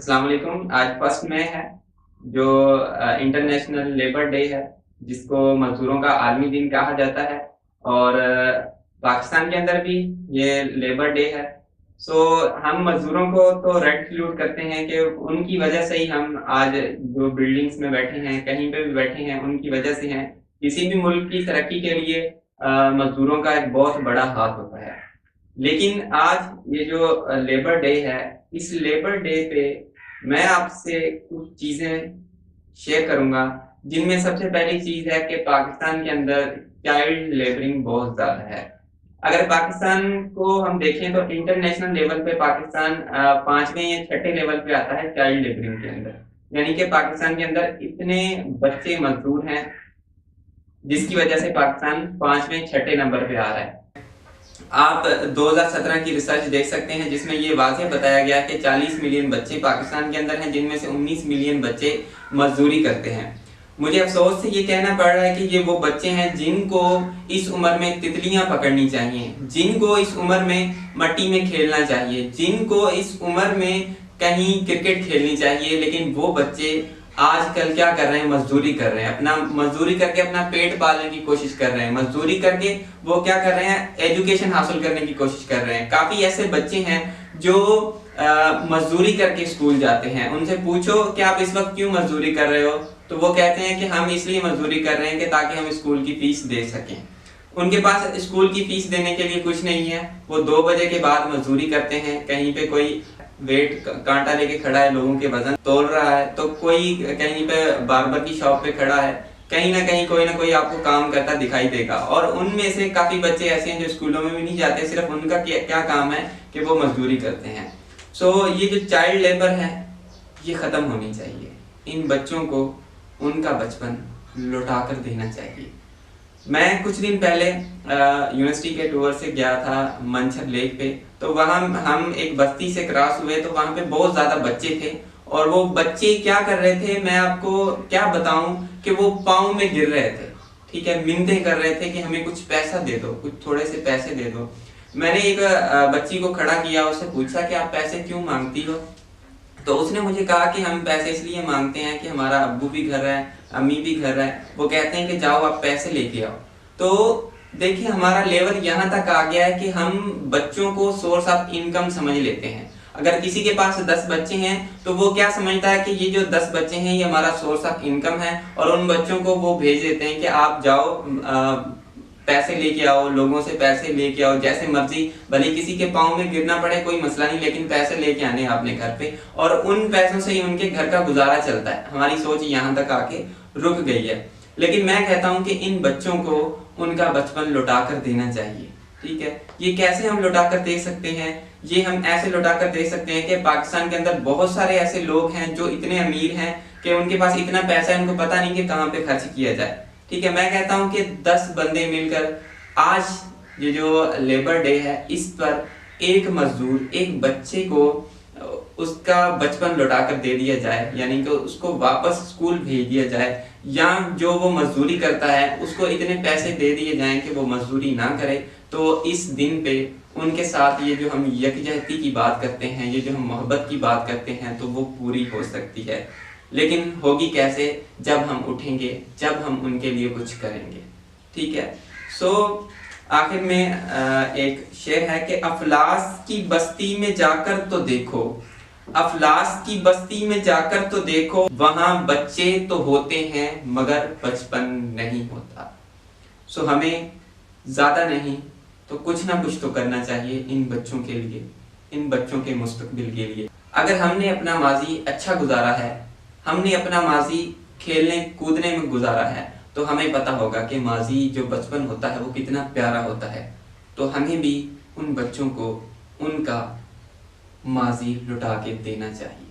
अस्सलाम वालेकुम। आज 1 मई है जो इंटरनेशनल लेबर डे है, जिसको मजदूरों का आलमी दिन कहा जाता है। और पाकिस्तान के अंदर भी ये लेबर डे है। सो हम मजदूरों को तो रेड सल्यूट करते हैं कि उनकी वजह से ही हम आज जो बिल्डिंग्स में बैठे हैं, कहीं पे भी बैठे हैं, उनकी वजह से हैं। किसी भी मुल्क की तरक्की के लिए मजदूरों का एक बहुत बड़ा हाथ होता है। लेकिन आज ये जो लेबर डे है, इस लेबर डे पे मैं आपसे कुछ चीजें शेयर करूंगा, जिनमें सबसे पहली चीज है कि पाकिस्तान के अंदर चाइल्ड लेबरिंग बहुत ज्यादा है। अगर पाकिस्तान को हम देखें तो इंटरनेशनल लेवल पे पाकिस्तान 5वें या 6ठे लेवल पे आता है चाइल्ड लेबरिंग के अंदर। यानी कि पाकिस्तान के अंदर इतने बच्चे मजदूर हैं, जिसकी वजह से पाकिस्तान 5वें 6ठे नंबर पे आ रहा है। आप 2017 की रिसर्च देख सकते हैं, जिसमें ये वाज़ेह बताया गया कि 40 मिलियन बच्चे पाकिस्तान के अंदर हैं, जिनमें से 19 मिलियन बच्चे मजदूरी करते हैं। मुझे अफसोस से ये कहना पड़ रहा है कि ये वो बच्चे हैं जिनको इस उम्र में तितलियां पकड़नी चाहिए, जिनको इस उम्र में मट्टी में खेलना चाहिए, जिनको इस उम्र में कहीं क्रिकेट खेलनी चाहिए, लेकिन वो बच्चे आजकल क्या कर रहे हैं? मजदूरी कर रहे हैं। अपना मजदूरी करके अपना पेट पालने की कोशिश कर रहे हैं। मजदूरी करके वो क्या कर रहे हैं? एजुकेशन हासिल करने की कोशिश कर रहे हैं। काफी ऐसे बच्चे हैं जो मजदूरी करके स्कूल जाते हैं। उनसे पूछो कि आप इस वक्त क्यों मजदूरी कर रहे हो, तो वो कहते हैं कि हम इसलिए मजदूरी कर रहे हैं कि ताकि हम स्कूल की फीस दे सकें। उनके पास स्कूल की फीस देने के लिए कुछ नहीं है। वो 2 बजे के बाद मजदूरी करते हैं। कहीं पे कोई वेट कांटा लेके खड़ा है, लोगों के वजन तोल रहा है, तो कोई कहीं पे बार्बर की शॉप पे खड़ा है, कहीं ना कोई आपको काम करता दिखाई देगा। और उनमें से काफी बच्चे ऐसे हैं जो स्कूलों में भी नहीं जाते, सिर्फ उनका क्या काम है कि वो मजदूरी करते हैं। सो ये जो चाइल्ड लेबर है, ये खत्म होनी चाहिए। इन बच्चों को उनका बचपन लौटा कर देना चाहिए। मैं कुछ दिन पहले यूनिवर्सिटी के टूर से गया था मंछर लेक पे। तो वहाँ हम एक बस्ती से क्रॉस हुए, तो वहाँ पे बहुत ज्यादा बच्चे थे। और वो बच्चे क्या कर रहे थे, मैं आपको क्या बताऊं कि वो पाँव में गिर रहे थे। ठीक है, मिन्नतें कर रहे थे कि हमें कुछ पैसा दे दो, कुछ थोड़े से पैसे दे दो। मैंने एक बच्ची को खड़ा किया, उससे पूछा कि आप पैसे क्यों मांगती हो। तो उसने मुझे कहा कि हम पैसे इसलिए मांगते हैं कि हमारा अब्बू भी घर है, अम्मी भी घर है। वो कहते हैं कि जाओ आप पैसे लेके आओ। तो देखिए, हमारा लेवल यहाँ तक आ गया है कि हम बच्चों को सोर्स ऑफ इनकम समझ लेते हैं। अगर किसी के पास 10 बच्चे हैं तो वो क्या समझता है कि ये जो 10 बच्चे हैं ये हमारा सोर्स ऑफ इनकम है, और उन बच्चों को वो भेज देते हैं कि आप जाओ पैसे लेके आओ, लोगों से पैसे लेके आओ, जैसे मर्जी, भले किसी के पाँव में गिरना पड़े कोई मसला नहीं, लेकिन पैसे लेके आने आपने घर पे, और उन पैसों से ही उनके घर का गुजारा चलता है। हमारी सोच यहाँ तक आके रुक गई है। लेकिन मैं कहता हूँ कि इन बच्चों को उनका बचपन लौटा कर देना चाहिए। ठीक है, ये कैसे हम लौटा कर दे सकते हैं? ये हम ऐसे लौटा कर दे सकते हैं कि पाकिस्तान के अंदर बहुत सारे ऐसे लोग हैं जो इतने अमीर हैं कि उनके पास इतना पैसा है, उनको पता नहीं कि कहाँ पे खर्च किया जाए। ठीक है, मैं कहता हूं कि 10 बंदे मिलकर आज ये जो लेबर डे है, इस पर एक मजदूर, एक बच्चे को उसका बचपन लौटा कर दे दिया जाए, यानी कि उसको वापस स्कूल भेज दिया जाए, या जो वो मजदूरी करता है उसको इतने पैसे दे दिए जाएं कि वो मजदूरी ना करे। तो इस दिन पे उनके साथ ये जो हम यकजहती की बात करते हैं, ये जो हम मोहब्बत की बात करते हैं, तो वो पूरी हो सकती है। लेकिन होगी कैसे? जब हम उठेंगे, जब हम उनके लिए कुछ करेंगे। ठीक है। सो आखिर में एक शेर है कि अफलास की बस्ती में जाकर तो देखो, अफलास की बस्ती में जाकर तो देखो, वहां बच्चे तो होते हैं मगर बचपन नहीं होता। सो हमें ज्यादा नहीं तो कुछ ना कुछ तो करना चाहिए इन बच्चों के लिए, इन बच्चों के मुस्तकबिल के लिए। अगर हमने अपना माजी अच्छा गुजारा है, हमने अपना माजी खेलने कूदने में गुजारा है, तो हमें पता होगा कि माजी जो बचपन होता है वो कितना प्यारा होता है। तो हमें भी उन बच्चों को उनका माजी लुटा के देना चाहिए।